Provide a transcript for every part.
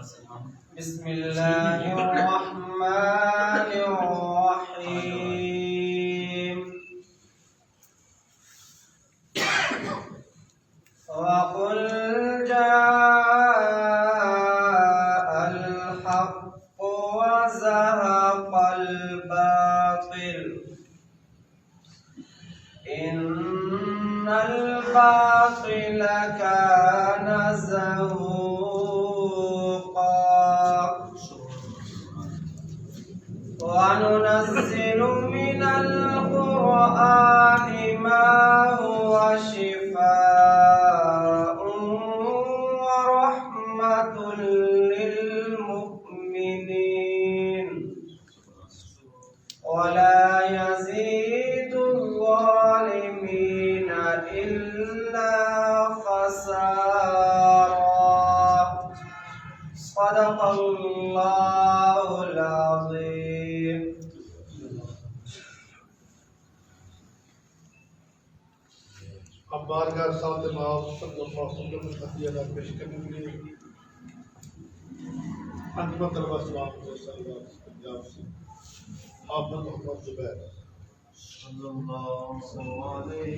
بسم الله الرحمن الرحيم وقل جاء الحق وزهق الباطل إن الباطل كان زهوقا وننزل من القرآن ما هو شفاء ورحمة للمؤمنين ولا يزيد الظالمين إلا خسارا صدق الله العظيم. اب بارگاہ ساتھ امام صلی اللہ علیہ وسلم نے ہدیہ پیش کرنے کے لیے انجمن طلبہ سلام صلی اللہ علیہ وسلم حافظ محمد زبیر صلی اللہ علیہ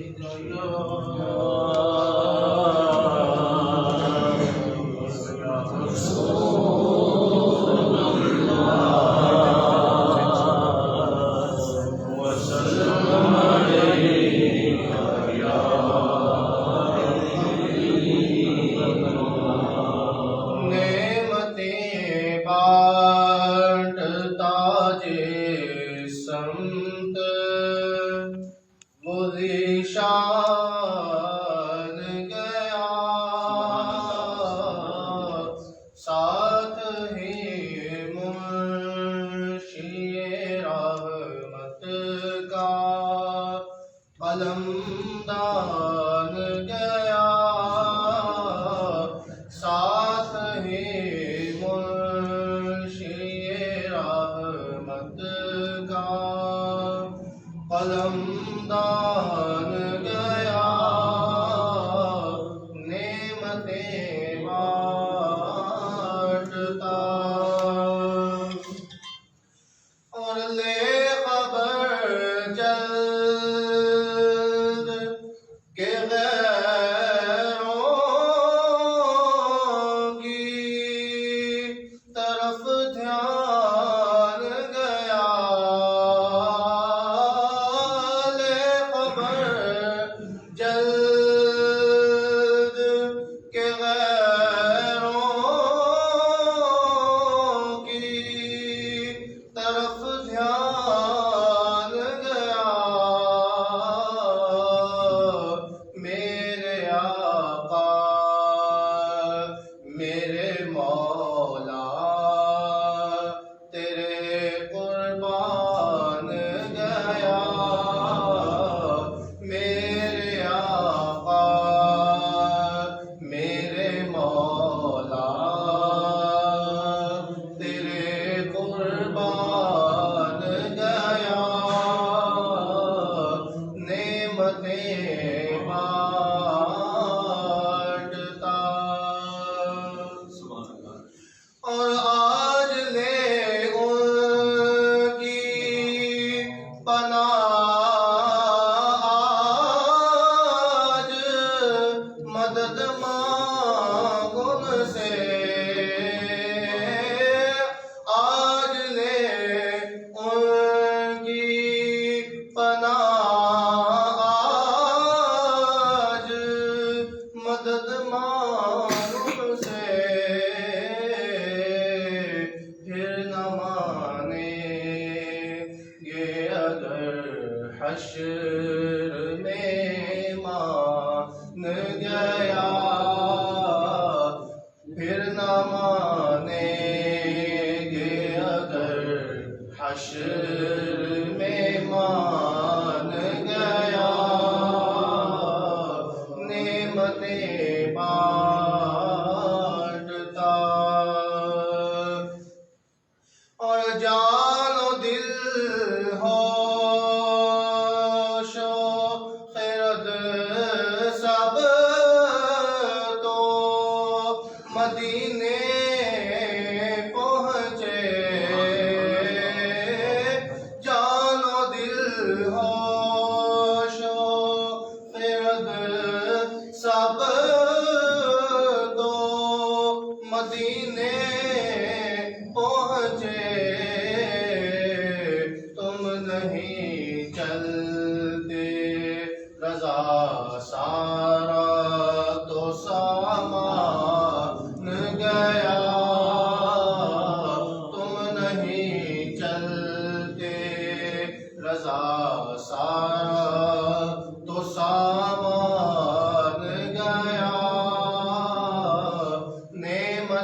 مدینے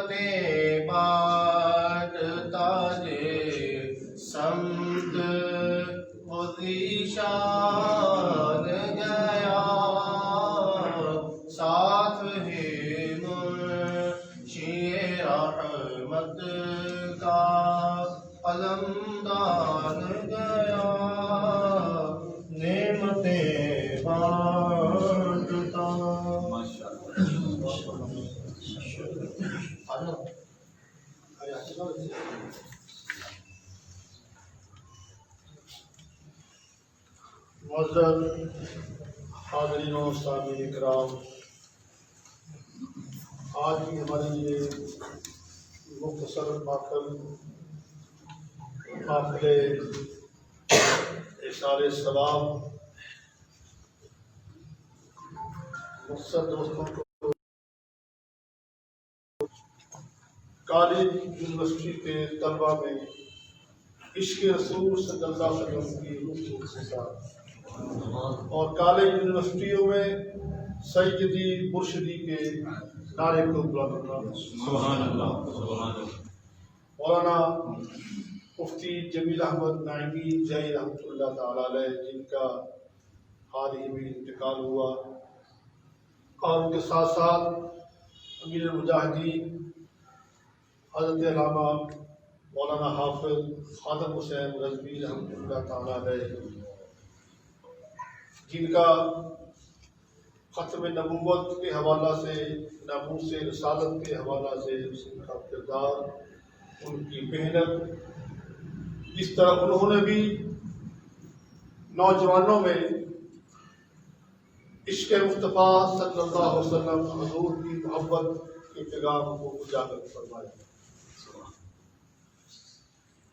نعمتیں بعد تاج سمت شان گیا ساتھ ہی منشی رحمت کا علمدان گیا نعمتیں بانٹتا معزز حاضرین و سامعین کرام، آج کی ہماری یہ مختصر قافلے احسار ثواب مقصد دوستوں کو کالج یونیورسٹی کے طلبہ میں عشق رسول صلی اللہ علیہ وسلم کی گفتگو کے ساتھ اور کالج یونیورسٹیوں میں سیدی مرشدی کے نعرے کو بلند کرنا۔ سبحان اللہ سبحان اللہ۔ مولانا مفتی جمیل احمد نعیمی جائی رحمۃ اللہ تعالی علیہ، جن کا حال ہی میں انتقال ہوا، اور ان کے ساتھ ساتھ امیر المجاہدین حضرت علامہ مولانا حافظ خادم حسین رضوی رحمۃ اللہ تعالی علیہ، جن کا ختم نبوت کے حوالہ سے، ناموس رسالت کے حوالہ سے ان کا کردار، ان کی محنت، جس طرح انہوں نے بھی نوجوانوں میں عشق مصطفیٰ صلی اللہ علیہ وسلم حضور کی محبت کے پیغام کو اجاگر فرمایا۔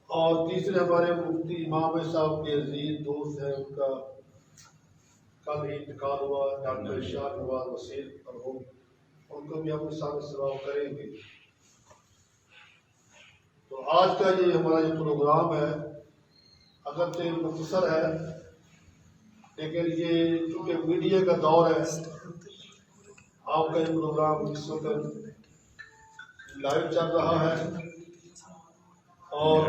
اور تیسرے ہمارے مفتی امام صاحب کے عزیز دوست ہیں، ان کا کل ہی انتقال ہوا، ڈاکٹر ارشاد نواز وسیع مرحوم، ان کو بھی ہم سامنے سلام کریں گے۔ تو آج کا یہ ہمارا جو پروگرام ہے، اگرچہ مختصر ہے، لیکن یہ چونکہ میڈیا کا دور ہے، آپ کا یہ پروگرام اس وقت لائیو چل رہا ہے اور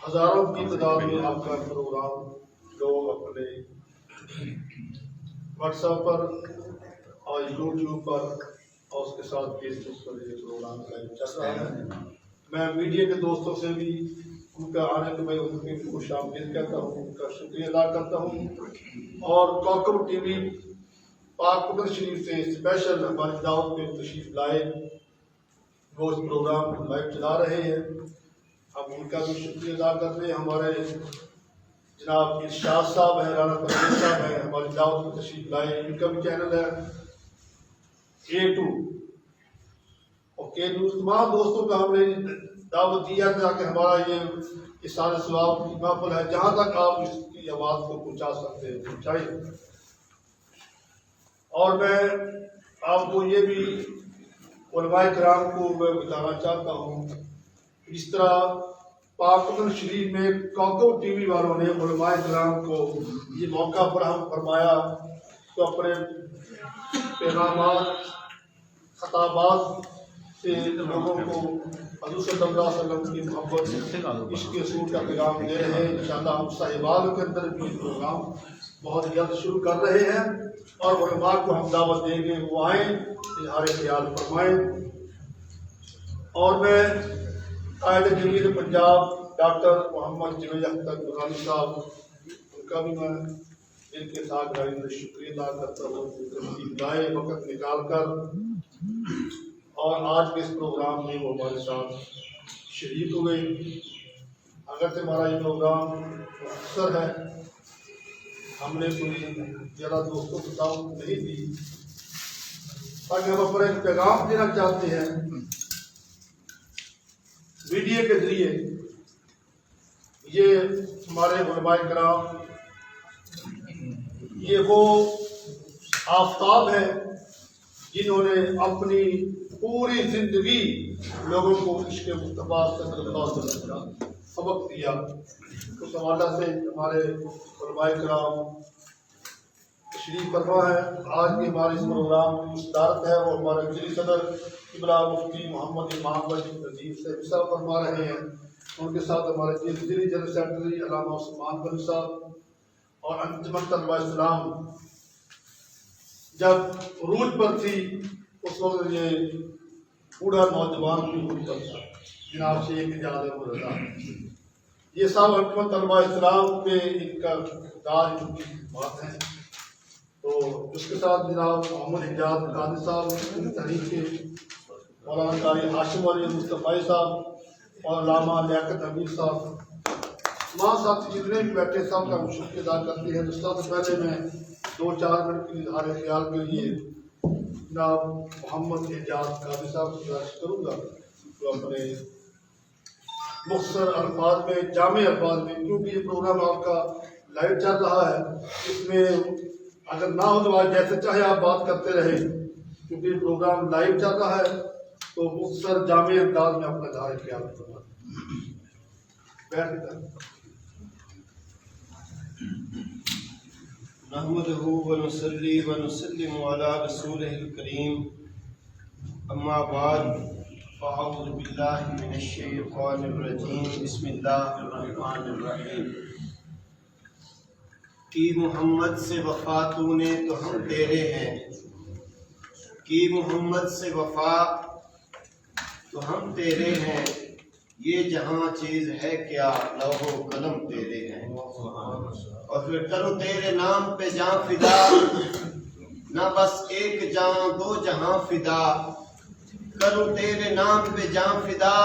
ہزاروں کی تعداد میں آپ کا پروگرام لوگ اپنے واٹس ایپ پر اور یوٹیوب پر اور اس کے ساتھ فیس بک پر یہ پروگرام لائیو چل رہا ہے۔ میں میڈیا کے دوستوں سے بھی ان کا آنے کے میں ان کی خوش آمدید کہتا ہوں، ان کا شکریہ ادا کرتا ہوں، اور کوکب ٹی وی پاک پتن شریف سے اسپیشل ہماری دعوت میں تشریف لائے، وہ اس پروگرام کو لائیو چلا رہے ہیں، ہم ان کا بھی شکریہ ادا کرتے ہیں۔ ہمارے جناب ارشاد صاحب ہیں، رانا پرویز صاحب ہیں، ہماری دعوت میں تشریف لائے، ان کا بھی چینل ہے A2 اور K2، تمام دوستوں کا ہم نے دعوت دیا تھا کہ ہمارا یہ احسان ثواب کی محفل ہے، جہاں تک آپ اس کی آواز کو پہنچا سکتے ہیں پہنچائیے۔ اور میں آپ کو یہ بھی علماء کرام کو میں بتانا چاہتا ہوں، اس طرح پاک پتن شریف میں کوکب ٹی وی والوں نے علماء کرام کو یہ موقع فراہم فرمایا تو اپنے پیغامات خطابات سے لوگوں کو حضور صلی اللہ علیہ وسلم کی محبت، عشق رسول کا پیغام دے رہے ہیں۔ انشاءاللہ ہم صاحبان کے اندر بھی پروگرام بہت جلد شروع کر رہے ہیں، اور علماء کو ہم دعوت دیں گے وہ آئیں، اظہار خیال فرمائیں۔ اور میں قائد جمہوریت پنجاب ڈاکٹر محمد جوید اختر نورانی صاحب، ان کا بھی میں ان کے ساتھ شکریہ ادا کرتا ہوں، تشریف لائے وقت نکال کر، اور آج کے اس پروگرام میں وہ ہمارے ساتھ شریک ہوئے۔ اگرچہ ہمارا یہ پروگرام مختصر ہے، ہم نے کوئی زیادہ دوستوں کو دعوت نہیں دی، تاکہ ہم اپنا ایک پیغام دینا چاہتے ہیں میڈیا کے ذریعے۔ یہ ہمارے علماء کرام، یہ وہ آفتاب ہیں جنہوں نے اپنی پوری زندگی لوگوں کو عشق مصطفیٰ صلی اللہ علیہ وسلم کا سبق دیا۔ اس حوالہ سے ہمارے علماء کرام تشریف فرما ہے۔ آج کے ہمارے اس پروگرام کی صدارت ہے وہ ہمارے مرکزی صدر قبلہ مفتی محمد امام وحید نذیر سے صاحب فرما رہے ہیں۔ ان کے ساتھ ہمارے ضلعی جنرل سیکرٹری علامہ عثمان غنی صاحب اور انجمن طلبہ اسلام جب عروج پر تھی اس وقت یہ بوڑھا نوجوان بھی ہوتا تھا جناب شیخ اجازت رضا، یہ سب انجمن طلبہ اسلام پہ ان کا داج ان کی بات ہے۔ تو اس کے ساتھ جناب محمد حجاز قادری صاحب تحریک کے، مولانا قاری ہاشم علی مصطفی صاحب اور علامہ لیاقت حمید صاحب، تمام ساتھی جتنے بھی بیٹھے سب کا شکریہ ادا کرتے ہیں۔ سب سے پہلے میں 2-4 منٹ کے اظہار خیال کے لیے جناب محمد حجاز قادری صاحب سے گزارش کروں گا جو اپنے مختصر الفاظ میں، جامع الفاظ میں، کیونکہ یہ پروگرام آپ کا لائیو چل رہا ہے، اس میں اگر نہ ہو تو آج جیسے چاہے آپ بات کرتے رہیں، کیونکہ یہ پروگرام لائیو چل رہا ہے تو مختصر جامع انداز میں اپنا اظہار خیال کرنا بیٹھ نحمده ونصلي ونسلم على رسوله الكريم اما بعد فاعوذ بالله من الشيطان الرجيم بسم الله الرحمن الرحيم کہ محمد سے وفا تو نے تو ہم تیرے ہیں، کہ محمد سے وفا تو ہم تیرے ہیں، یہ جہاں چیز ہے کیا لوح و قلم تیرے ہیں، اور پھر کرو تیرے نام پہ جاں فدا، نہ بس ایک جاں دو جہاں فدا، کرو تیرے نام پہ جاں فدا،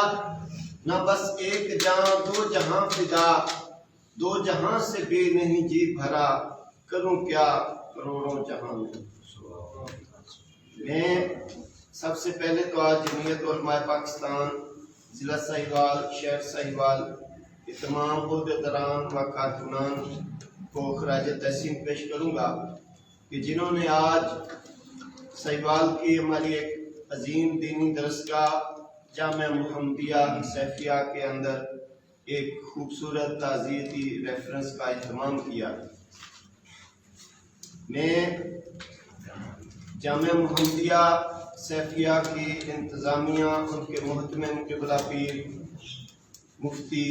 نہ بس ایک جاں دو جہاں فدا، دو جہاں سے بھی نہیں جی بھرا، کروں کیا کروڑوں جہاں میں۔ سب سے پہلے تو آج جمعیت علماء پاکستان ضلع سہیوال، شہر سہیوال کے تمام عہدیداران و کارکنان کو خراج تحسین پیش کروں گا کہ جنہوں نے آج سہیوال کی ہماری ایک عظیم دینی درسگاہ جامعہ محمدیہ سیفیہ کے اندر ایک خوبصورت تعزیتی ریفرنس کا اہتمام کیا۔ میں جامعہ محمدیہ سیفیہ کی انتظامیہ، ان کے محتمم قبلہ پیر مفتی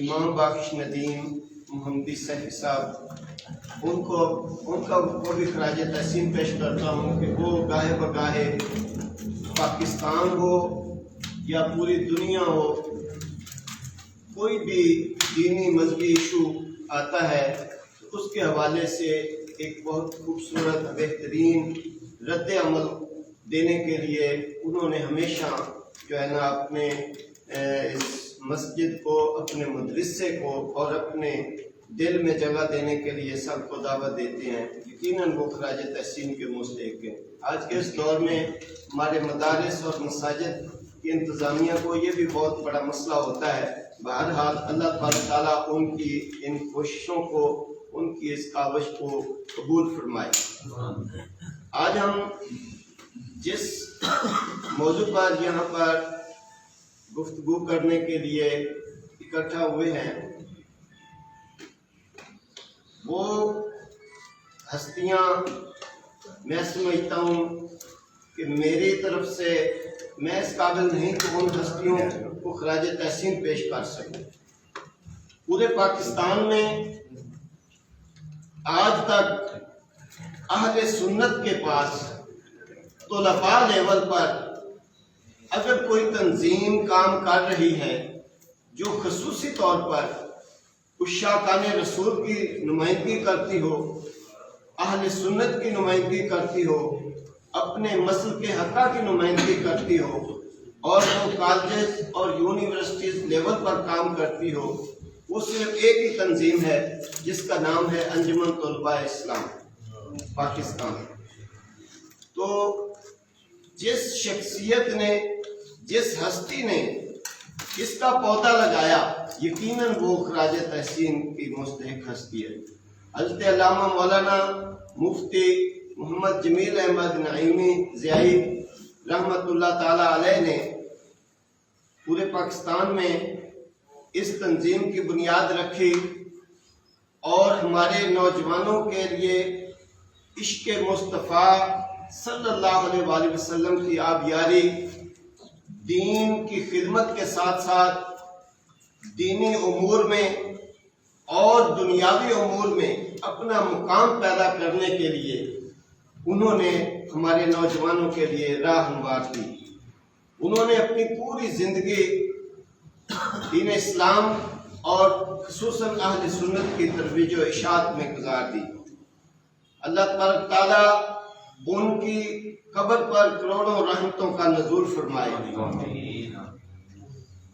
امام بخش ندیم محمدی سیفی صاحب، ان کو بھی خراج تحسین پیش کرتا ہوں کہ وہ گاہے بگاہے پاکستان ہو یا پوری دنیا ہو، کوئی بھی دینی مذہبی ایشو آتا ہے تو اس کے حوالے سے ایک بہت خوبصورت بہترین رد عمل دینے کے لیے انہوں نے ہمیشہ جو ہے نا اپنے اس مسجد کو، اپنے مدرسے کو اور اپنے دل میں جگہ دینے کے لیے سب کو دعوت دیتے ہیں۔ یقیناً وہ خراج تحسین کے مستحق ہیں۔ آج کے اس دور میں ہمارے مدارس اور مساجد کی انتظامیہ کو یہ بھی بہت بڑا مسئلہ ہوتا ہے۔ بہرحال اللہ تعالیٰ ان کی ان کوششوں کو، ان کی اس کاوش کو قبول فرمائے۔ آج ہم جس موضوع پر یہاں پر گفتگو کرنے کے لیے اکٹھا ہوئے ہیں وہ ہستیاں، میں سمجھتا ہوں کہ میری طرف سے میں اس قابل نہیں کہ ان ہستیوں کو خراج تحسین پیش کر سکوں۔ پورے پاکستان میں آج تک اہل سنت کے پاس طلباء لیول پر اگر کوئی تنظیم کام کر رہی ہے جو خصوصی طور پر عشاقان رسول کی نمائندگی کرتی ہو، اہل سنت کی نمائندگی کرتی ہو، اپنے مسلک کے حقہ کی نمائندگی کرتی ہو، اور وہ کالجز اور یونیورسٹیز لیول پر کام کرتی ہو، وہ صرف ایک ہی تنظیم ہے جس کا نام ہے انجمن طلباء اسلام پاکستان۔ تو جس شخصیت نے، جس ہستی نے اس کا پودا لگایا، یقیناً وہ خراج تحسین کی مستحق ہستی ہے۔ حضرت علامہ مولانا مفتی محمد جمیل احمد نعیمی ضیائی رحمۃ اللہ تعالی علیہ نے پورے پاکستان میں اس تنظیم کی بنیاد رکھی اور ہمارے نوجوانوں کے لیے عشق مصطفیٰ صلی اللہ علیہ وآلہ وسلم کی آبیاری، دین کی خدمت کے ساتھ ساتھ دینی امور میں اور دنیاوی امور میں اپنا مقام پیدا کرنے کے لیے انہوں نے ہمارے نوجوانوں کے لیے راہ ہموار کی۔ انہوں نے اپنی پوری زندگی دین اسلام اور خصوصاً اہل سنت کی ترویج و اشاعت میں گزار دی۔ اللہ تبارک تعالیٰ ان کی قبر پر کروڑوں رحمتوں کا نزول فرمائے۔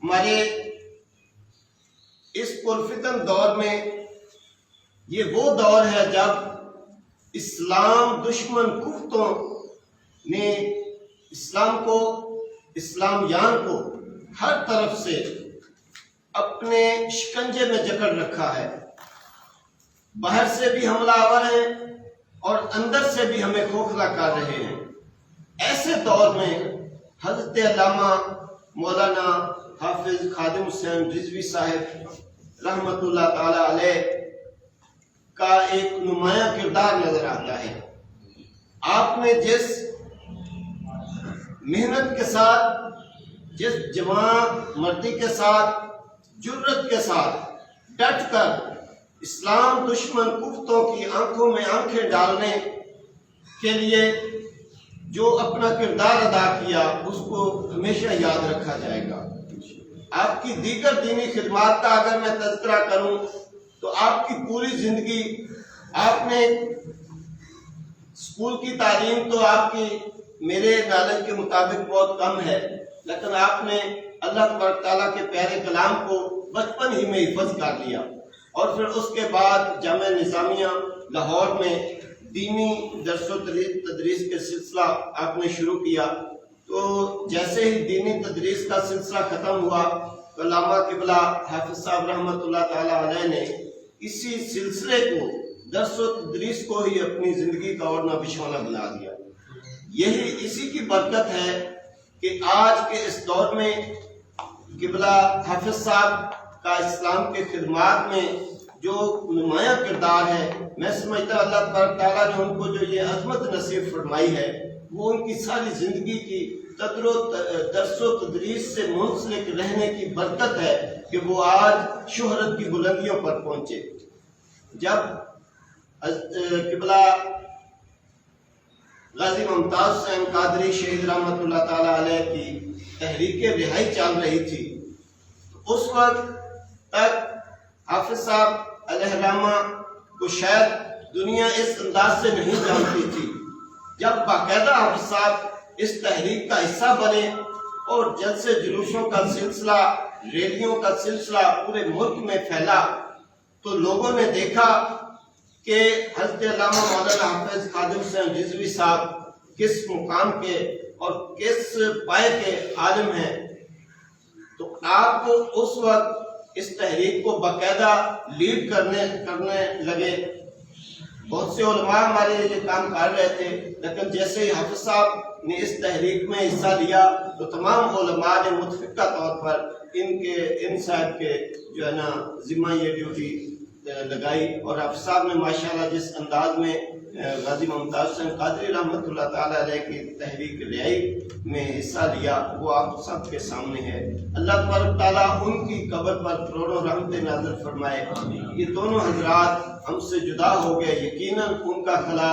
ہمارے اس پرفتن دور میں یہ وہ دور ہے جب اسلام دشمن کفتوں نے اسلامیان کو ہر طرف سے اپنے شکنجے میں جکڑ رکھا ہے۔ باہر سے بھی حملہ آور ہیں اور اندر سے بھی ہمیں کھوکھلا کر رہے ہیں۔ ایسے دور میں حضرت علامہ مولانا حافظ خادم حسین رضوی صاحب رحمت اللہ تعالی علیہ کا ایک نمایاں کردار نظر آتا ہے۔ آپ نے جس محنت کے ساتھ، جس جوان مردی کے ساتھ، جرت کے ساتھ ڈٹ کر اسلام دشمن کفتوں کی آنکھوں میں آنکھیں ڈالنے کے لیے جو اپنا کردار ادا کیا، اس کو ہمیشہ یاد رکھا جائے گا۔ آپ کی دیگر دینی خدمات کا اگر میں تذکرہ کروں تو آپ کی پوری زندگی، آپ نے اسکول کی تعلیم تو آپ کی میرے نالج کے مطابق بہت کم ہے، لیکن آپ نے اللہ تبارک تعالیٰ کے پیارے کلام کو بچپن ہی میں حفظ کر لیا، اور پھر اس کے بعد جامعہ نظامیہ لاہور میں دینی درس و تدریس کے سلسلہ آپ نے شروع کیا۔ تو جیسے ہی دینی تدریس کا سلسلہ ختم ہوا تو علامہ قبلہ حافظ صاحب رحمۃ اللہ تعالی علیہ نے اسی سلسلے کو، درس و تدریس کو ہی اپنی زندگی کا اوڑھنا بچھونا بنا دیا۔ یہی اسی کی برکت ہے کہ آج کے اس دور میں قبلہ حافظ صاحب کا اسلام کے خدمات میں جو نمایاں کردار ہے، میں سمجھتا ہوں اللہ تبارک تعالیٰ نے ان کو جو یہ عظمت نصیب فرمائی ہے، وہ ان کی ساری زندگی کی درس و تدریس سے منسلک رہنے کی برکت ہے کہ وہ آج شہرت کی بلندیوں پر پہنچے۔ جب قبلہ غازی ممتاز حسین قادری شہید رحمت اللہ تعالی علیہ کی تحریک رہائی چل رہی تھی، تو اس وقت تک حافظ صاحب علیہ الرحمہ کو شاید دنیا اس انداز سے نہیں جانتی تھی۔ جب باقاعدہ حافظ صاحب اس تحریک کا حصہ بنے اور جلسے جلوسوں کا سلسلہ، ریلیوں کا سلسلہ پورے ملک میں پھیلا، تو لوگوں نے دیکھا کہ حضرت علامہ مولانا حافظ خادم حسین رضوی صاحب کس مقام کے اور کس پائے کے عالم ہیں۔ تو آپ اس وقت اس تحریک کو باقاعدہ لیڈ کرنے لگے۔ بہت سے علماء ہمارے یہ کام کر رہے تھے، لیکن جیسے ہی حافظ صاحب نے اس تحریک میں حصہ لیا تو تمام علماء نے متفقہ طور پر ان صاحب کے جو ہے نا ذمہ یہ ڈیوٹی لگائی، اور حافظ صاحب نے ماشاءاللہ جس انداز میں غازی ممتاز حسین قادری رحمۃ اللہ تعالی علیہ کی تحریک رہائی میں حصہ لیا، وہ آپ سب کے سامنے ہے۔ اللہ تبارک تعالیٰ ان کی قبر پر کروڑوں رحمتیں نازل فرمائے۔ یہ دونوں حضرات ہم سے جدا ہو گئے، یقیناً ان کا خلا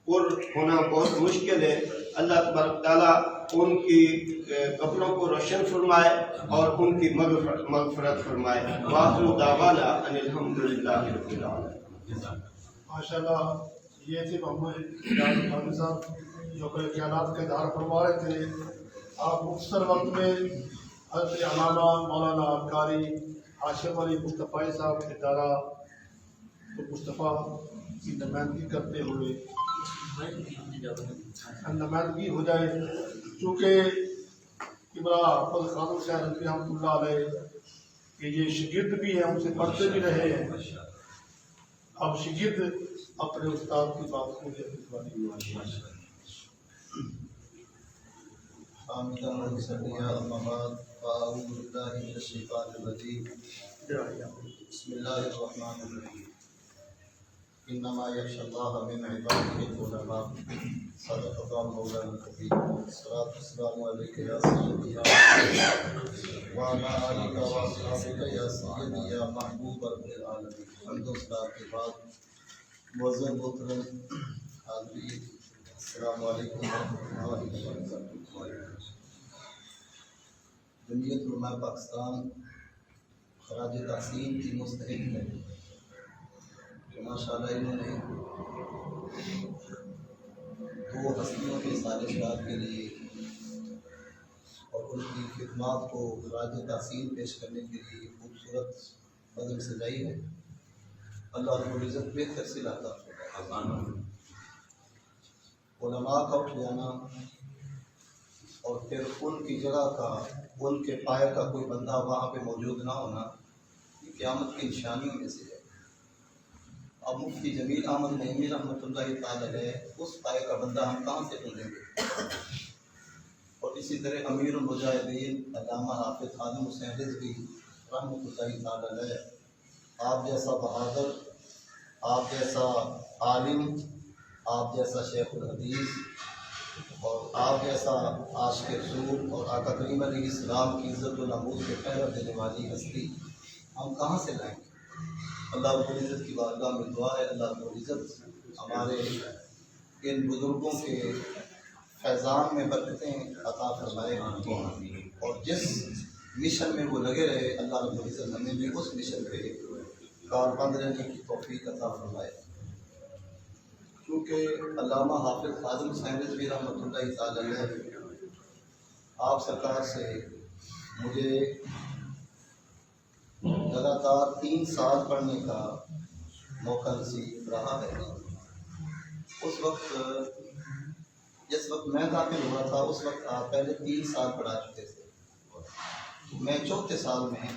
پر ہونا بہت مشکل ہے۔ اللہ تبارک تعالیٰ ان کی قبروں کو روشن فرمائے اور ان کی مغفرت فرمائے۔ وآخر دعوانا ان الحمدللہ رب العالمین۔ ماشاءاللہ یہ تھے محمد خادم صاحب جو کہ خیالات کے اظہار فرما رہے تھے۔ آپ مختصر وقت میں حضرت علامہ مولانا قاری ہاشم علی مصطفی صاحب کے ادارہ مصطفیٰ کی نمائندگی کرتے ہوئے نمائندگی ہو جائے، چونکہ قبلہ حافظ خادم حسین رضوی رحمۃ اللہ علیہ کہ یہ شاگرد بھی ہیں، ان سے پڑھتے بھی رہے ہیں۔ اب شاگرد اپنے استاد کی بات کو بسم اللہ الرحمن الرحیم۔ إنما يخشى الله من عباده العلماء. صدق الله مولانا الكريم. الصلاة والسلام عليك يا سيدي يا محمد وعلى آلك وأصحابك يا سيدي يا محبوب رب العالمين. حمد و صلاة کے بعد معزز محترم حاضرین، السلام علیکم ورحمۃ اللہ وبرکاتہ. جمعیت علماء پاکستان خراج تحسین کی مستحق ہے کہ ماشاءاللہ انہوں نے دو ہستیوں کے سالشات کے لیے اور ان کی خدمات کو خراج تحسین پیش کرنے کے لیے خوبصورت بدل سجائی ہے. اللہ رب العزت بہتر سے لاتا علماء کا اٹھ جانا اور پھر ان کی جگہ کا، ان کے پائے کا کوئی بندہ وہاں پہ موجود نہ ہونا، یہ قیامت کی نشانیوں میں سے ہے. اب مفتی جمیل احمد نعیمی رحمۃ اللہ تعالی علیہ اس پائے کا بندہ ہم کہاں سے ڈھونڈیں گے؟ اور اسی طرح امیر المجاہدین علامہ حافظ خادم حسین رضوی رحمۃ اللہ تعالی علیہ، آپ جیسا بہادر، آپ جیسا عالم، آپ جیسا شیخ الحدیث اور آپ جیسا عاشق رسول اور آقا کریم علیہ السلام کی عزت و نمود کے پہرا دینے والی ہستی ہم کہاں سے لائیں گے؟ اللہ رب العزت کی بارگاہ میں دعا ہے اللہ رب العزت ہمارے ان بزرگوں کے فیضان میں برکتیں عطا فرمائے اور جس مشن میں وہ لگے رہے اللہ رب العزت ہمیں بھی اس مشن پہ کاربند رہنے کی توفیق عطا فرمائے. کیونکہ علامہ حافظ خادم حسین رضوی رحمۃ اللہ تعالی علیہ آپ سرکار سے مجھے لگاتار 3 سال پڑھنے کا موقع نصیب رہا ہے. اس وقت جس وقت میں داخل ہوا تھا اس وقت آپ پہلے 3 سال پڑھا چکے تھے. میں چوتھے سال میں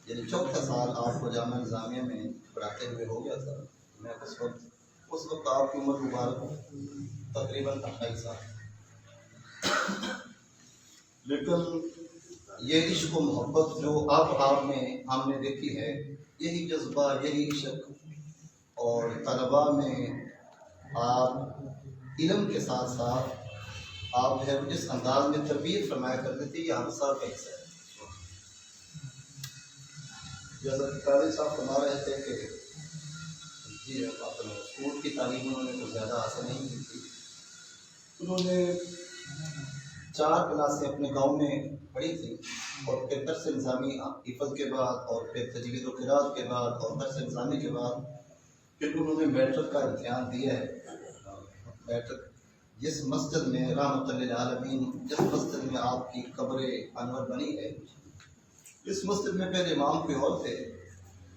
یعنی چوتھا سال آپ کو جامعہ نظامیہ میں پڑھاتے ہوئے ہو گیا تھا. میں اس وقت آپ کی عمر مبارک تقریباً 28 سال. لیکن یہ عشق و محبت جو اب آپ میں ہم نے دیکھی ہے، یہی جذبہ، یہی عشق اور طلباء میں آپ علم کے ساتھ ساتھ آپ جو ہے جس انداز میں تربیت فرمایا کرتے تھے، یہ ہم سب کا حصہ ہے. جیسا کہ قاری صاحب فرما رہے تھے کہ جی اسکول کی تعلیم انہوں نے کچھ زیادہ حاصل نہیں کی تھی. انہوں نے 4 کلاسیں اپنے گاؤں میں پڑھی تھی اور پھر درس نظامی حفظ کے بعد اور پھر تجوید و قرات کے بعد اور درس نظامی کے بعد پھر انہوں نے میٹرک کا امتحان دیا ہے. میٹرک جس مسجد میں رحمۃ للعالمین، جس مسجد میں آپ کی قبر انور بنی ہے، اس مسجد میں پہلے امام کوئی اور تھے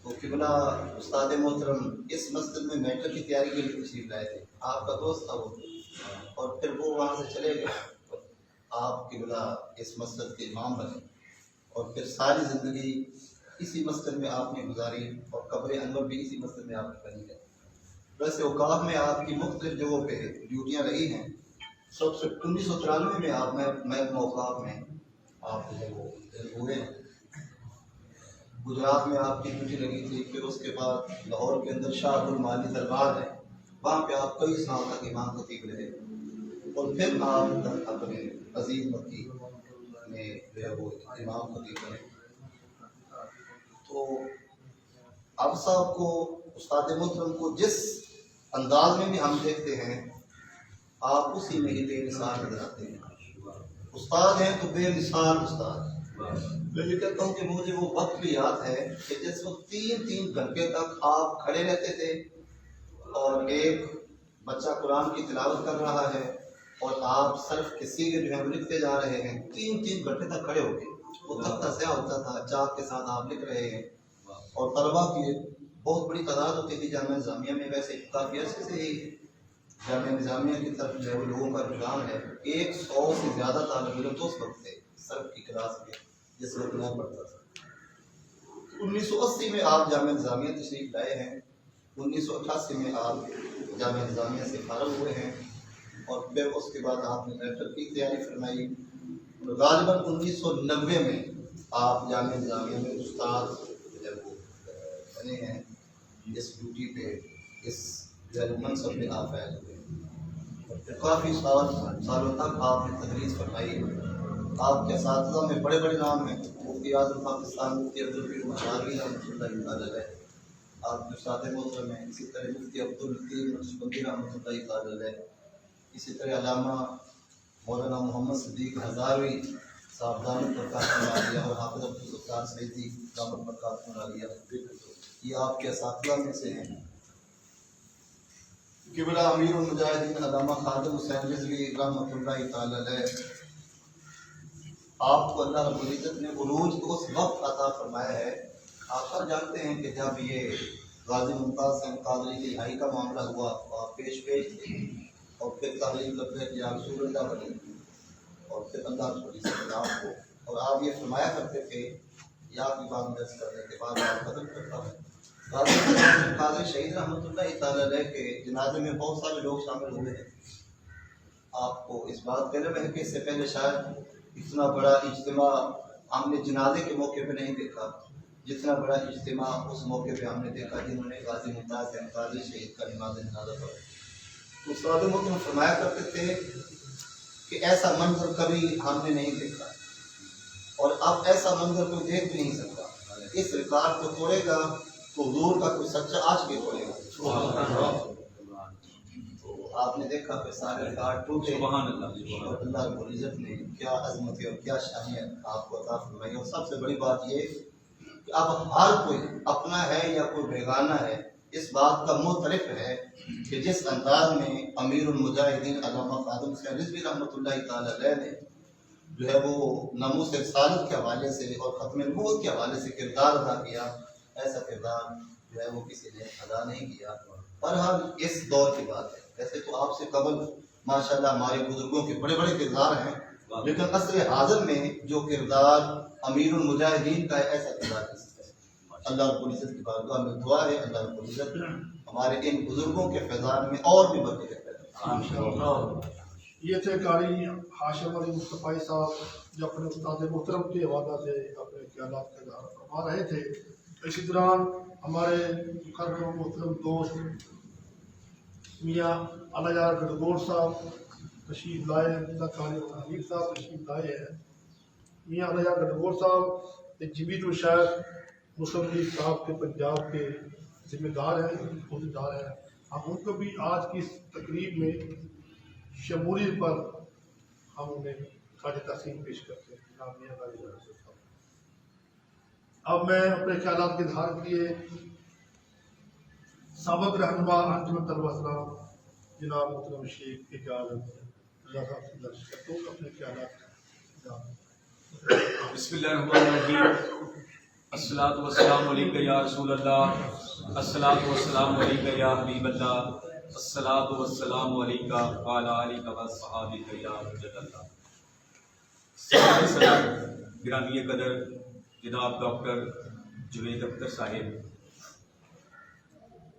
تو قبلہ استاد محترم اس مسجد میں میٹرک کی تیاری کے لیے تشریف لائے تھے. آپ کا دوست تھا وہ، اور پھر وہ وہاں سے چلے گئے. آپ قبلہ اس مسجد کے امام بنے اور پھر ساری زندگی اسی مسجد میں آپ نے گزاری اور قبر انور بھی اسی مسجد میں آپ کی بنی ہے. ویسے اوقاف میں آپ کی مختلف جگہوں پہ ڈیوٹیاں رہی ہیں. سب سے 1993 میں آپ محکمہ اوقاف میں آپ جو ہے وہ ہوئے ہیں. گجرات میں آپ کی ڈیوٹی لگی تھی. پھر اس کے بعد لاہور کے اندر شاہ المالی دربار ہے، وہاں پہ آپ کئی سال تک امام خطیب رہے اور پھر آپ اپنے عزیز مکی میں جو ہے وہ امام خطیب رہے. تو اب صاحب کو، استاد محترم کو جس انداز میں بھی ہم دیکھتے ہیں، آپ اسی میں ہی بے مثال نظر آتے ہیں. استاد ہیں تو بے مثال استاد. میں یہ کہتا ہوں کہ مجھے وہ وقت بھی یاد ہے کہ جس وقت 3 گھنٹے تک آپ کھڑے رہتے تھے اور ایک بچہ قرآن کی تلاوت کر رہا ہے اور آپ صرف کسی کے جو ہے لکھتے جا رہے ہیں. 3 گھنٹے تک کھڑے ہو کے وہ تختہ سیاہ ہوتا تھا، چاک کے ساتھ آپ لکھ رہے ہیں اور طلبا کی بہت بڑی تعداد ہوتی تھی جامعہ نظامیہ میں. ویسے کافی عرصے سے ہی جامعہ نظامیہ کی طرف جو ہے لوگوں کا رجحان ہے. 100 سے زیادہ طالب علم تو اس وقت تھے صرف کی کلاس میں جس وقت میں پڑھتا تھا. 1980 میں آپ جامعہ نظامیہ تشریف لائے ہیں. 1988 میں آپ جامعہ نظامیہ سے فارغ ہوئے ہیں اور پھر اس کے بعد آپ نے میٹرک کی تیاری فرمائی. غالباً 1990 میں آپ جامعہ نظامیہ میں استاد بنے ہیں اس ڈیوٹی پہ. اس منصب میں آپ فائز ہوئے اور پھر کافی سالوں تک آپ نے تدریس فرمائی. آپ کے اساتذہ میں بڑے بڑے نام ہیں. مفتی اعظم پاکستان مفتی عبدالفیض مشاروی رحمۃ اللہ تعالی علیہ آپ کے استاد محترم ہیں. اسی طرح مفتی عبداللطیف نقشبندی رحمۃ اللہ تعالی علیہ. اسی طرح علامہ مولانا محمد صدیق ہزاروی صاحب دامت برکاتہ عالیہ اور حافظ عبدالستار سعیدی دامت برکاتہ عالیہ یہ آپ کے اساتذہ میں سے ہیں. قبلہ امیر المجاہدین علامہ خادم حسین رضوی رحمۃ اللہ تعالی علیہ آپ کو اللہ رب العزت نے عروج کو اس وقت عطا فرمایا ہے. آپ سب جانتے ہیں کہ جب یہ غازی ممتاز حسین قادری کی رہائی کا معاملہ ہوا آپ پیش تھے اور پھر تحریر کرتے کہ یا رسول اللہ بنی اور پھر اللہ رب العزت نے آپ کو اور آپ یہ فرمایا کرتے تھے یا کی بات درج کرنے کے بعد آپ قدم کرتا ہوں. غازی قادری شہید رحمۃ اللہ تعالی علیہ کے جنازے میں بہت سارے لوگ شامل ہوئے ہیں. آپ کو اس بات کے علم ہے کہ اس سے پہلے شاید اتنا بڑا اجتماع ہم نے جنازے کے موقع پہ نہیں دیکھا جتنا بڑا اجتماع اس موقع پہ ہم نے دیکھا جنہوں نے غازی ممتاز حسین قادری شہید کا نماز جنازہ پڑھا. تو استاد محترم فرمایا کرتے تھے کہ ایسا منظر کبھی ہم نے نہیں دیکھا اور اب ایسا منظر کوئی دیکھ بھی نہیں سکتا. اس ریکارڈ کو توڑے گا تو حضور کا کوئی سچا آج بھی توڑے گا. آپ نے دیکھا کہ سارے ریکارڈ ٹوٹے اور اللہ رب العزت نے کیا عظمت اور کیا شانیت آپ کو عطا فرمائی. اور سب سے بڑی بات یہ کہ اب ہر کوئی اپنا ہے یا کوئی بیگانہ ہے اس بات کا معترف ہے کہ جس انداز میں امیر المجاہدین علامہ خادم حسین رضوی رحمۃ اللہ تعالی علیہ نے جو ہے وہ ناموس رسالت کے حوالے سے اور ختم نبوت کے حوالے سے کردار ادا کیا ایسا کردار جو ہے وہ کسی نے ادا نہیں کیا. بہرحال اس دور کی بات ہے. ویسے تو آپ سے قبل ماشاءاللہ ہمارے بزرگوں کے بڑے بڑے کردار ہیں لیکن عصر حاضر میں جو کردار امیر المجاہدین کا ہے ایسا کردار نہیں ہے. اللہ رب العزت کی بارگاہ میں دعا ہے اللہ رب العزت ہمارے ان بزرگوں کے فیضان میں اور بھی برکت کرے. یہ تھے قاری ہاشم علی مصطفی صاحب جو اپنے استاد محترم کے حوالہ سے اپنے خیالات کا اظہار فرما رہے تھے. اسی دوران ہمارے مکرم محترم دوست میاں اعلیٰ گڑگوڑ صاحب تشریف لائے ہیں. قاری حنیف صاحب تشریف لائے ہیں. میاں اعلیٰ گڑگوڑ صاحب ایک جمیت الشیخ مسلم لیگ صاحب کے پنجاب کے ذمہ دار ہیں عہدیدار ہیں. ہم ان کو بھی آج کی اس تقریب میں شمولیت پر ہم انہیں خراج تحسین پیش کرتے ہیں. جناب میاں غازی صاحب. اب میں اپنے خیالات کے اظہار کے لیے سابق رہنما انجمن طلبہ اسلام جناب محترم شیخ اعجاز اللہ صاحب سے درج کرتا ہوں اپنے خیالات. بسم اللہ الرحمن الرحیم. الصلاۃ والسلام علیک یا رسول اللہ، الصلاۃ والسلام علیک یا حبیب اللہ، الصلاۃ والسلام علیک وعلی آلک وصحابک یا حجت اللہ. صدر گرامی قدر جناب ڈاکٹر جوید اختر صاحب،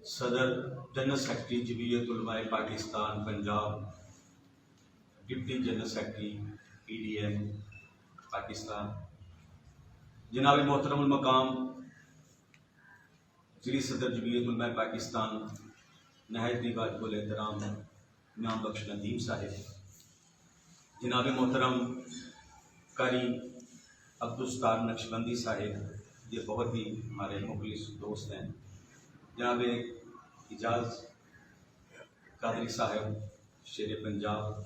صدر جنرل سیکرٹری جمعیت علماء Pakistan Punjab, deputy general secretary PDM Pakistan, جناب محترم المقام زیر صدر جمعیت علماء پاکستان نہایت ہی واجب الاحترام امام بخش ندیم صاحب، جناب محترم قاری عبدالستار نقشبندی صاحب یہ بہت ہی ہمارے مخلص دوست ہیں، جناب اعجاز قادری صاحب شیر پنجاب،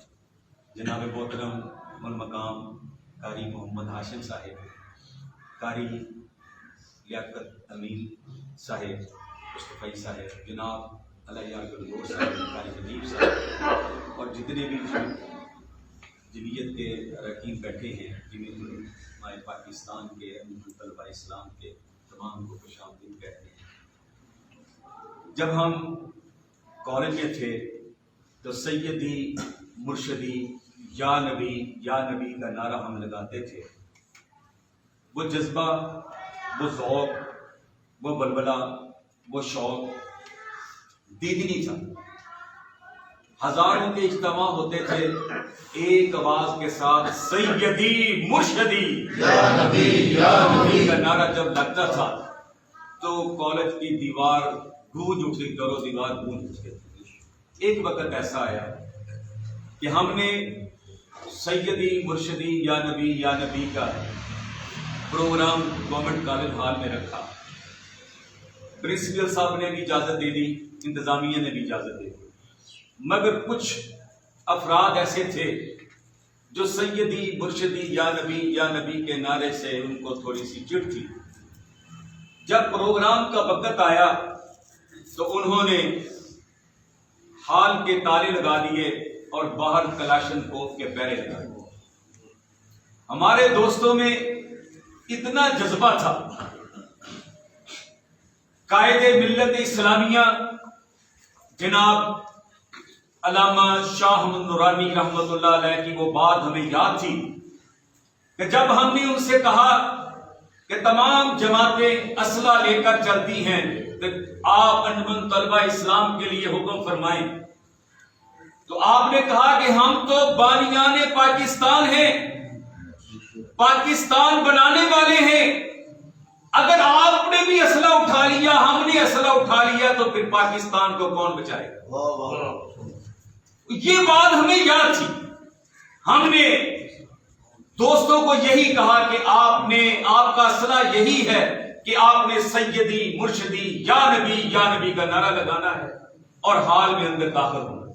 جناب محترم المقام قاری محمد ہاشم صاحب، قاری لیاقت امین صاحب مصطفی صاحب، جناب علیہ گڑگوڑ صاحب، قاری حنیف صاحب اور جتنے بھی جمعیت کے اراکین بیٹھے ہیں، جمعیت علماء پاکستان کے طلباء اسلام کے تمام کو خوش آمدید کہتے ہیں. جب ہم کالج میں تھے تو سیدی مرشدی یا نبی کا نعرہ ہم لگاتے تھے. وہ جذبہ، وہ ذوق، وہ بلبلہ، وہ شوق دیدنی تھا. ہزاروں کے اجتماع ہوتے تھے، ایک آواز کے ساتھ سیدی مرشدی یا نبی کا نعرہ جب لگتا تھا تو کالج کی دیوار گونج اٹھی، در و دیوار گونج اٹھے۔ ایک وقت ایسا آیا کہ ہم نے سیدی مرشدی یا نبی کا پروگرام گورنمنٹ کالج ہال میں رکھا۔ پرنسپل صاحب نے بھی اجازت دے دی، انتظامیہ نے بھی اجازت دے دی، مگر کچھ افراد ایسے تھے جو سیدی مرشدی یا نبی کے نعرے سے ان کو تھوڑی سی چڑ تھی۔ جب پروگرام کا وقت آیا تو انہوں نے ہال کے تالے لگا دیے اور باہر کلاشن کوف کے پہرے لگا دیے۔ ہمارے دوستوں میں اتنا جذبہ تھا، قائد ملت اسلامیہ جناب علامہ شاہ محمد نورانی رحمۃ اللہ علیہ کی وہ بات ہمیں یاد تھی کہ جب ہم نے ان سے کہا کہ تمام جماعتیں اسلحہ لے کر چلتی ہیں تو آپ انجمن طلبہ اسلام کے لیے حکم فرمائیں، تو آپ نے کہا کہ ہم تو بانیان پاکستان ہیں، پاکستان بنانے والے ہیں، اگر آپ نے بھی اسلحہ اٹھا لیا، ہم نے اسلحہ اٹھا لیا تو پھر پاکستان کو کون بچائے گا؟ یہ بات ہمیں یاد تھی۔ ہم نے دوستوں کو یہی کہا کہ آپ کا اسلحہ یہی ہے کہ آپ نے سیدی مرشدی یا نبی کا نعرہ لگانا ہے اور حال میں اندر داخل ہونا۔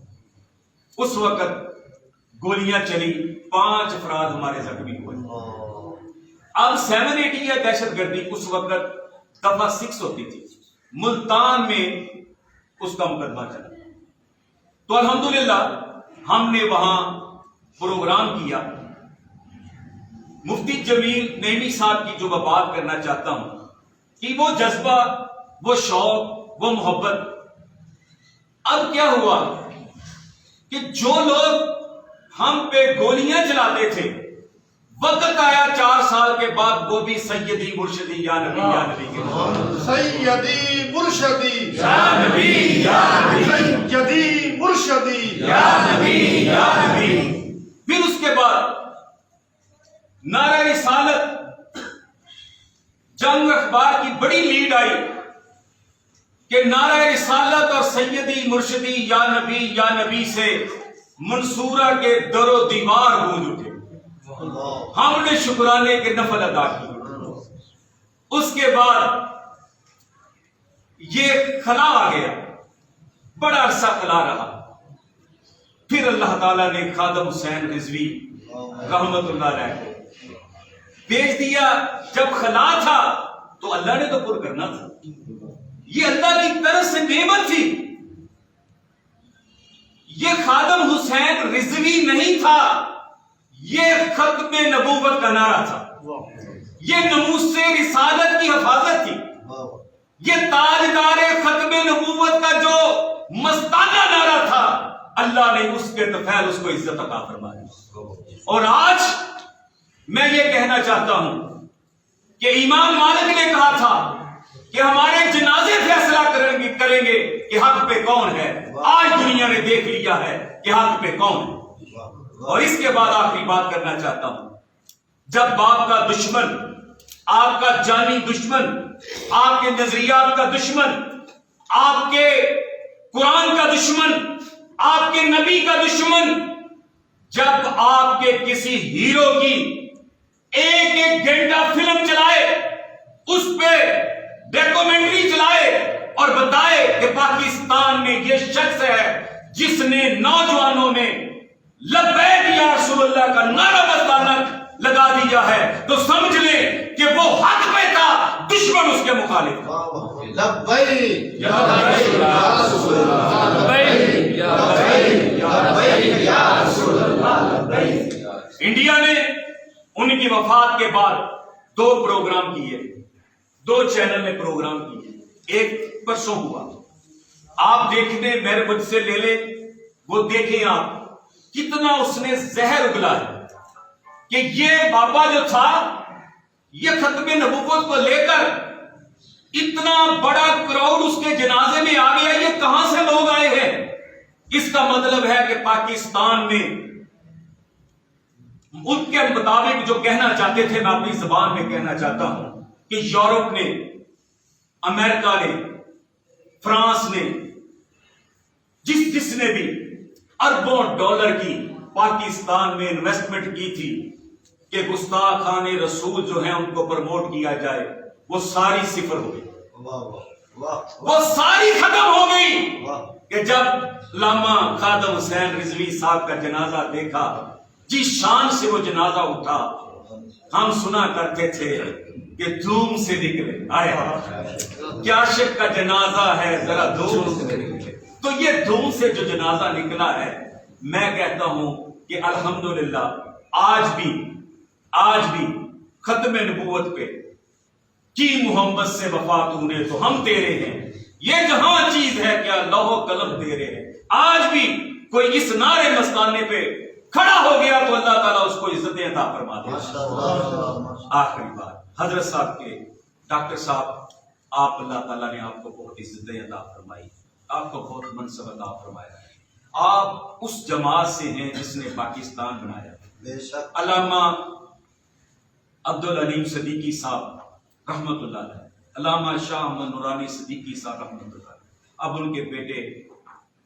اس وقت گولیاں چلی، 5 افراد ہمارے زخمی ہوئے۔ اب 780 یا دہشت گردی اس وقت دفعہ 6 ہوتی تھی، ملتان میں اس کا مقدمہ چلا۔ تو الحمدللہ ہم نے وہاں پروگرام کیا۔ مفتی جمیل نعیمی صاحب کی جو میں بات کرنا چاہتا ہوں کہ وہ جذبہ، وہ شوق، وہ محبت، اب کیا ہوا کہ جو لوگ ہم پہ گولیاں چلاتے تھے، وقت آیا 4 سال کے بعد وہ بھی سیدی مرشدی یا نبی کے سیدی مرشدی یا نبی سیدی مرشدی یا نبی۔ پھر اس کے بعد نعرہ رسالت جنگ اخبار کی بڑی لیڈ آئی کہ نعرہ رسالت اور سیدی مرشدی یا نبی سے منصورہ کے در و دیوار گونج اٹھے۔ ہم نے شکرانے کے نفل ادا کیے۔ اس کے بعد یہ خلا آ گیا، بڑا عرصہ خلا رہا۔ پھر اللہ تعالیٰ نے خادم حسین رضوی رحمت اللہ علیہ کو بھیج دیا۔ جب خلا تھا تو اللہ نے تو پر کرنا تھا، یہ اللہ کی طرف سے نعمت تھی۔ یہ خادم حسین رضوی نہیں تھا، یہ ختم نبوت کا نعرہ تھا، یہ ناموس رسالت کی حفاظت تھی، یہ تاجدار ختم نبوت کا جو مستانہ نعرہ تھا، اللہ نے اس کے طفیل اس کو عزت عطا فرما دی۔ اور آج میں یہ کہنا چاہتا ہوں کہ امام مالک نے کہا تھا کہ ہمارے جنازے فیصلہ کریں گے کہ حق پہ کون ہے۔ آج دنیا نے دیکھ لیا ہے کہ حق پہ کون ہے۔ اور اس کے بعد آخری بات کرنا چاہتا ہوں، جب باپ کا دشمن، آپ کا جانی دشمن، آپ کے نظریات کا دشمن، آپ کے قرآن کا دشمن، آپ کے نبی کا دشمن، جب آپ کے کسی ہیرو کی ایک گھنٹہ فلم چلائے، اس پہ ڈاکومنٹری چلائے اور بتائے کہ پاکستان میں یہ شخص ہے جس نے نوجوانوں میں لبیک یا رسول اللہ کا نعرہ مستانہ لگا دیا ہے، تو سمجھ لیں کہ وہ حق پہ تھا، دشمن اس کے مخالف تھا۔ لبیک یا رسول اللہ، لبیک یا رسول اللہ۔ انڈیا نے ان کی وفات کے بعد 2 پروگرام کیے، 2 چینل نے پروگرام کیے۔ ایک پرسوں ہوا، آپ دیکھنے میرے مجھ سے لے لیں، وہ دیکھیں آپ کتنا اس نے زہر اگلا ہے کہ یہ بابا جو تھا، یہ ختم نبوت کو لے کر اتنا بڑا کراؤڈ اس کے جنازے میں آ گیا، یہ کہاں سے لوگ آئے ہیں؟ اس کا مطلب ہے کہ پاکستان میں ان کے مطابق جو کہنا چاہتے تھے، میں اپنی زبان میں کہنا چاہتا ہوں کہ یورپ نے، امریکہ نے، فرانس نے جس نے بھی اربوں ڈالر کی پاکستان میں انویسٹمنٹ کی تھی کہ گستاخان رسول جو ہیں ان کو پروموٹ کیا جائے، وہ ساری صفر ہو گئی، وہ ساری ختم ہو گئی کہ جب علامہ خادم حسین رضوی صاحب کا جنازہ دیکھا، جس شان سے وہ جنازہ اٹھا، ہم سنا کرتے تھے کہ دھوم سے نکلے، کیا عاشق کا جنازہ ہے ذرا دھوم سے نکلے۔ تو یہ دھوم سے جو جنازہ نکلا ہے، میں کہتا ہوں کہ الحمدللہ آج بھی ختم نبوت پہ کی محمد سے وفا تو نے تو ہم تیرے ہیں، یہ جہاں چیز ہے کیا لوح و قلم تیرے ہیں۔ آج بھی کوئی اس نعرے مستانے پہ کھڑا ہو گیا تو اللہ تعالیٰ اس کو عزتیں عطا فرما دے۔ آخری بات حضرت صاحب کے ڈاکٹر صاحب، آپ اللہ تعالیٰ نے آپ کو بہت عزتیں عطا فرمائی، آپ کو بہت منصب عطا فرمایا، آپ اس جماعت سے ہیں جس نے پاکستان بنایا۔ بے شک علامہ عبدالعلیم صدیقی صاحب رحمت اللہ علیہ، علامہ شاہ احمد نورانی صدیقی صاحب رحمت اللہ علیہ، اب ان کے بیٹے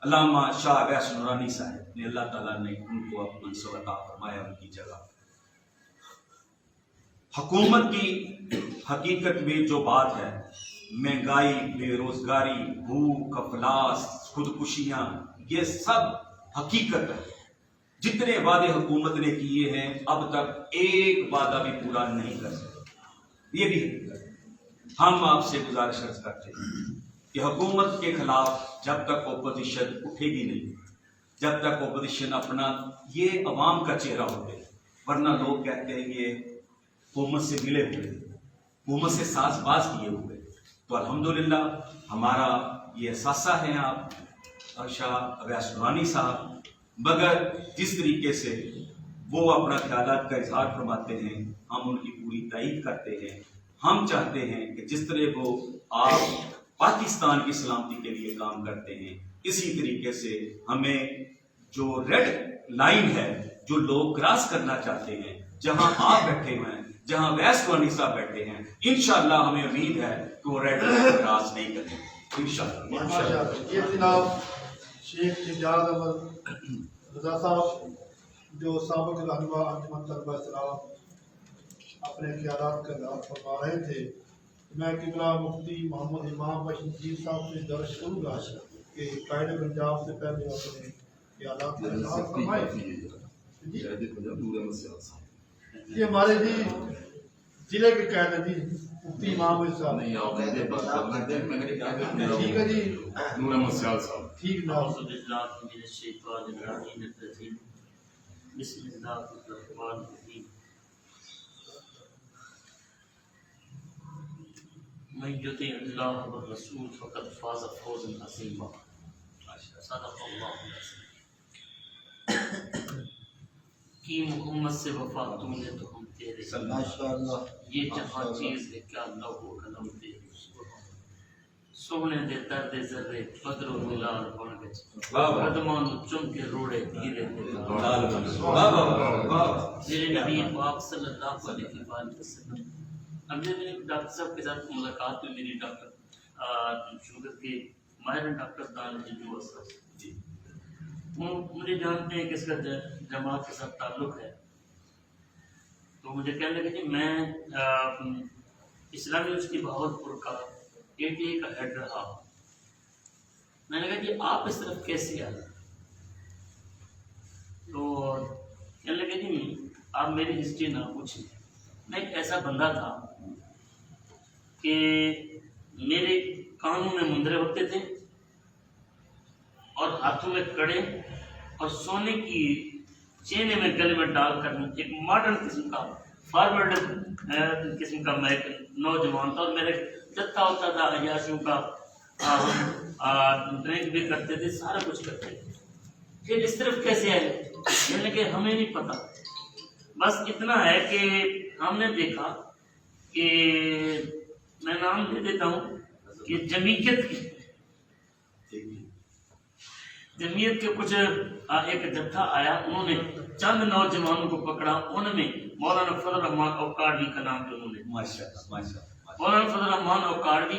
علامہ شاہ اویس نورانی صاحب نے اللہ تعالیٰ نے ان کو منصب عطا فرمایا، ان کی جگہ۔ حکومت کی حقیقت میں جو بات ہے، مہنگائی، بے روزگاری، بھوک، افلاس، خودکشیاں، یہ سب حقیقت ہے۔ جتنے وعدے حکومت نے کیے ہیں اب تک ایک وعدہ بھی پورا نہیں کر سکے، یہ بھی حقیقت ہے۔ ہم آپ سے گزارش کرتے ہیں کہ حکومت کے خلاف جب تک اپوزیشن اٹھے گی نہیں، جب تک اپوزیشن اپنا یہ عوام کا چہرہ ہوتے، ورنہ لوگ کہتے ہیں یہ حکومت سے ملے ہوئے، حکومت سے ساز باز کیے ہوئے۔ تو الحمدللہ ہمارا یہ احساسہ ہیں آپ اور شاہ اویس نورانی صاحب، مگر جس طریقے سے وہ اپنا خیالات کا اظہار فرماتے ہیں ہم ان کی پوری تائید کرتے ہیں۔ ہم چاہتے ہیں کہ جس طرح وہ آپ پاکستان کی سلامتی کے لیے کام کرتے ہیں، اسی طریقے سے ہمیں جو ریڈ لائن ہے جو لوگ کراس کرنا چاہتے ہیں، جہاں آپ بیٹھے ہوئے ہیں، جہاں اویس نورانی صاحب بیٹھے ہیں، انشاءاللہ ہمیں امید ہے کہ وہ ریڈ لائن کراس نہیں کریں گے انشاءاللہ۔ یہ جناب شیخ اعجاز احمد رضا صاحب جو سابق رہنما انجمن طلبہ اسلام اپنے خیالات کا اظہار فرما رہے تھے، میں قبلہ مفتی محمد امام بخش نذیر صاحب سے درج کروں گا کہ قائد پنجاب سے پہلے اپنے خیالات کا اظہار فرمائے۔ یہ ہمارے ضلع کے قائد ہیں مفتی امام صاحب، ٹھیک ہے جی، نور احمد سیال صاحب۔ ٹھیک نا، اعوذ باللہ من الشیطان الرجیم الرجیم بسم اللہ الرحمن الرحیم من یطع اللہ والرسول فقد فاز فوزا عظیما صدق اللہ العظیم۔ کی محمد سے وفا تو نے تو ہم تیرے، ماشاءاللہ یہ جہاں چیز ہے کیا لوح و قلم تیرے، سونے دے درد ذرے بدر و ہلال بن گئے، قدمان چم کے روڑے گرے میرے نبی پاک صلی اللہ علیہ وآلہ وسلم۔ اب جب میری ڈاکٹر صاحب کے ساتھ ملاقات ہوئی، میری ڈاکٹر شوگر کے ماہر ڈاکٹر دان جو جی، مجھے جانتے ہیں کہ اس کا جماعت کے ساتھ تعلق ہے، تو مجھے کہنے لگے کہ میں اسلامی یونیورسٹی بہاولپور کا ATA کا ہیڈ رہا۔ میں نے کہا کہ آپ اس طرف کیسے آئے؟ تو کہنے لگے جی آپ میری ہسٹری نہ پوچھیں، میں ایک ایسا بندہ تھا کہ میرے کانوں میں مندرے ہوتے تھے اور ہاتھوں میں کڑے اور سونے کی چینے میں گلے میں ڈال کر ایک ماڈرن قسم کا فارورڈ قسم کا میں نوجوان تھا، اور میرے جتھا ہوتا تھا عیاشیوں کا، ڈرنک بھی کرتے تھے، سارا کچھ کرتے تھے۔ پھر اس طرف کیسے آئے؟ یعنی کہ ہمیں نہیں پتا، بس اتنا ہے کہ ہم نے دیکھا کہ میں نام دے دیتا ہوں کہ جمعیت کے کچھ ایک جتھا آیا، انہوں نے چند نوجوانوں کو پکڑا، ان میں مولانا فضل الرحمان اوکاڑوی کا نام جو انہوں نے، مولانا فضل الرحمان اوکاڑوی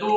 2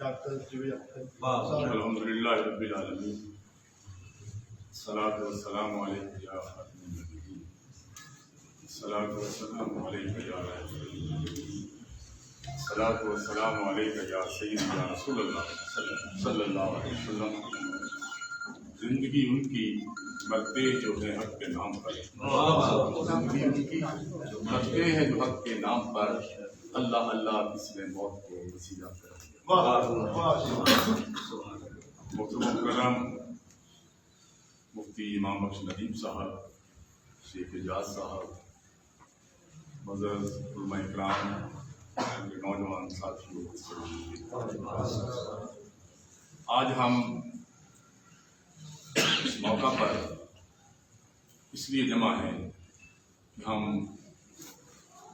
ڈاکٹر جوید الحمدللہ رب العالمین الصلاۃ والسلام علیک یا خاتم النبیین الصلاۃ والسلام علیک یا رسول اللہ الصلاۃ والسلام علیک یا سیدی یا رسول اللہ صلی اللہ علیہ وسلم. زندگی ان کی مرتے جو ہے حق کے نام پر، زندگی ان کی مرتے ہیں جو حق کے نام پر اللہ اللہ اس میں موت کو وسیلہ کر. محترم مفتی امام بخش ندیم صاحب، شیخ اعجاز صاحب، معزز علماء اکرام، نوجوان ساتھیوں، آج ہم اس موقع پر اس لیے جمع ہیں کہ ہم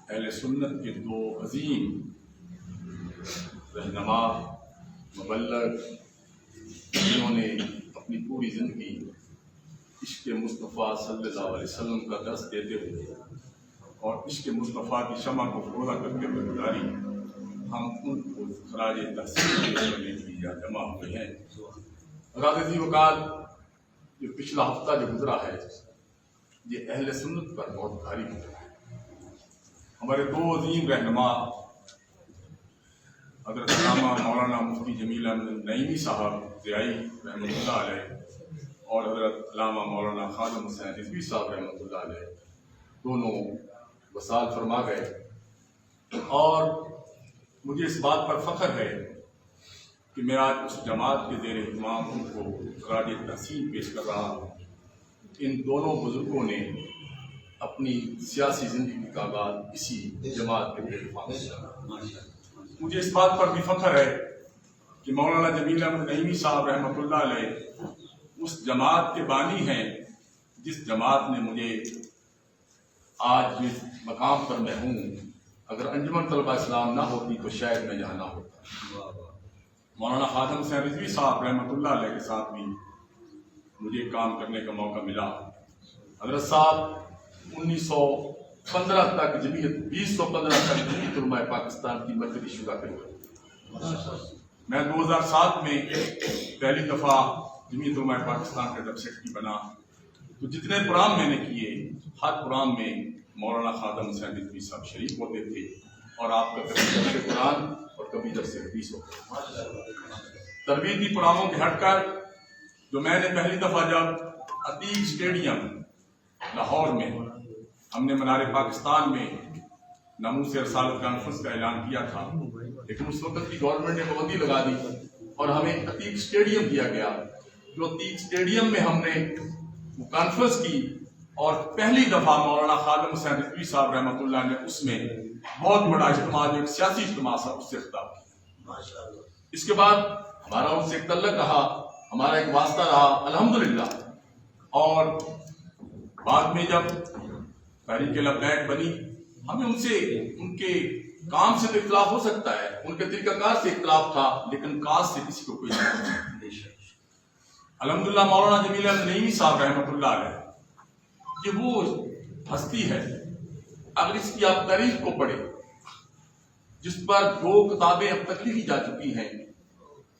اہل سنت کے دو عظیم رہنما مبلغ، جنہوں نے اپنی پوری زندگی عشق مصطفیٰ صلی اللہ علیہ وسلم کا درس دیتے ہوئے اور عشق مصطفیٰ کی شمع کو پورا کرتے ہوئے گزاری، ہم ان کو خراج تحسین پیش کرنے کے لیے جمع ہوئے ہیں. عزیزی وقال، جو پچھلا ہفتہ جو گزرا ہے یہ اہل سنت پر بہت بھاری گزرا ہے. ہمارے دو عظیم رہنما حضرت علامہ مولانا مفتی جمیل احمد نعیمی صاحب ضیائی رحمۃ اللہ علیہ اور حضرت علامہ مولانا خادم حسین رضوی صاحب رحمۃ اللہ علیہ دونوں وصال فرما گئے. اور مجھے اس بات پر فخر ہے کہ میں آج اس جماعت کے زیر اہتمام ان کو خراج تحسین پیش کر رہا ہوں. ان دونوں بزرگوں نے اپنی سیاسی زندگی کا آغاز اسی جماعت کے زیر اہتمام سے کیا. مجھے اس بات پر بھی فخر ہے کہ مولانا جمیل احمد نعیمی صاحب رحمۃ اللہ علیہ اس جماعت کے بانی ہیں جس جماعت نے مجھے آج جس مقام پر میں ہوں، اگر انجمن طلبہ اسلام نہ ہوتی تو شاید میں یہاں نہ ہوتا. مولانا خادم حسین رضوی صاحب رحمۃ اللہ علیہ کے ساتھ بھی مجھے کام کرنے کا موقع ملا. حضرت صاحب 1915 تک جمعیت 2015 تک جمعیت علماء پاکستان کی مرکزی شورا کے میں 2007 میں پہلی دفعہ جمعیت علماء پاکستان کا جب سیکرٹری بنا تو جتنے پروگرام میں نے کیے ہر پروگرام میں مولانا خادم حسین رضوی صاحب شریک ہوتے تھے اور آپ کا کبھی درس قرآن اور کبھی درس حدیث ہوتا. تربیتی پروگراموں کے ہٹ کر جو میں نے پہلی دفعہ جب عتیق اسٹیڈیم لاہور میں ہم نے منار پاکستان میں ناموس رسالت کانفرنس کا اعلان کیا تھا، لیکن اس وقت کی گورنمنٹ نے پابندی لگا دی اور ہمیں عتیق اسٹیڈیم دیا گیا. جو عتیق اسٹیڈیم میں ہم نے وہ کانفرنس کی اور پہلی دفعہ مولانا خادم حسین رضوی صاحب رحمۃ اللہ نے اس میں بہت بڑا اجتماع، جو ایک سیاسی اجتماع تھا، اس سے خطاب کیا. اس کے بعد ہمارا ان سے ایک تعلق رہا، ہمارا ایک واسطہ رہا الحمدللہ. اور بعد میں جب تحریک لبیک بنی، ہمیں ان سے ان کے کام سے تو اختلاف ہو سکتا ہے، ان کے طریقہ کار سے اختلاف تھا، لیکن کاز سے کسی کو کوئی نہیں. الحمدللہ مولانا جمیل احمد نعیمی صاحب رحمۃ اللہ علیہ یہ وہ ہستی ہے، اگر اس کی آپ تاریخ کو پڑھیں جس پر 2 کتابیں اب تک لکھی جا چکی ہیں.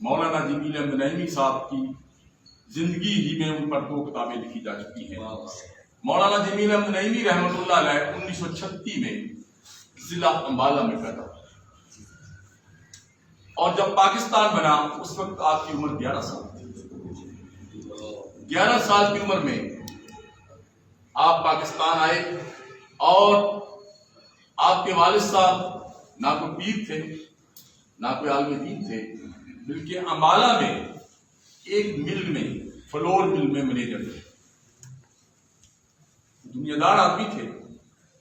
مولانا جمیل احمد نعیمی صاحب کی زندگی ہی میں ان پر 2 کتابیں لکھی جا چکی ہیں. مولانا جمیل احمد نعیمی رحمۃ اللہ علیہ 1936 میں ضلع امبالہ میں پیدا ہوئے اور جب پاکستان بنا اس وقت آپ کی عمر 11 سال تھی. 11 سال کی عمر میں آپ پاکستان آئے اور آپ کے والد صاحب نہ کوئی پیر تھے نہ کوئی عالم دین تھے، بلکہ امبالہ میں ایک مل میں فلور مل میں مینیجر تھے. دنیا دار آدمی تھے،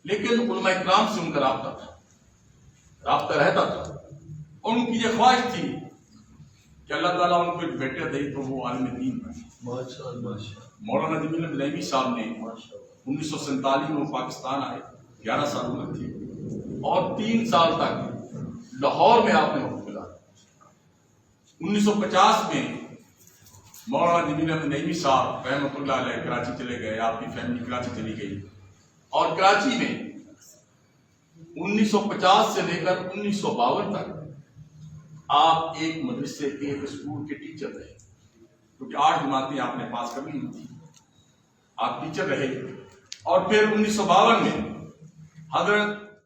لیکن علماء اکرام سے ان کا رابطہ رہتا تھا اور ان کی یہ خواہش تھی کہ اللہ تعالیٰ ان کو ایک بیٹا دے تو وہ عالم دین بنے. مولانا جمیل احمد نعیمی صاحب نے 1947 میں پاکستان آئے، 11 سال عمر تھی اور 3 سال تک لاہور میں آپ نے حکم ملا. 1950 میں مولانا جمیل احمد نعیمی صاحب رحمۃ اللہ علیہ کراچی چلے گئے، آپ کی فیملی کراچی چلی گئی اور کراچی میں 1950 سے لے کر 1952 تک آپ ایک مدرسے کے ایک اسکول کے ٹیچر رہے، کیونکہ 8 جماعتیں آپ نے پاس کرنی تھی، آپ ٹیچر رہے، اور پھر 1952 میں حضرت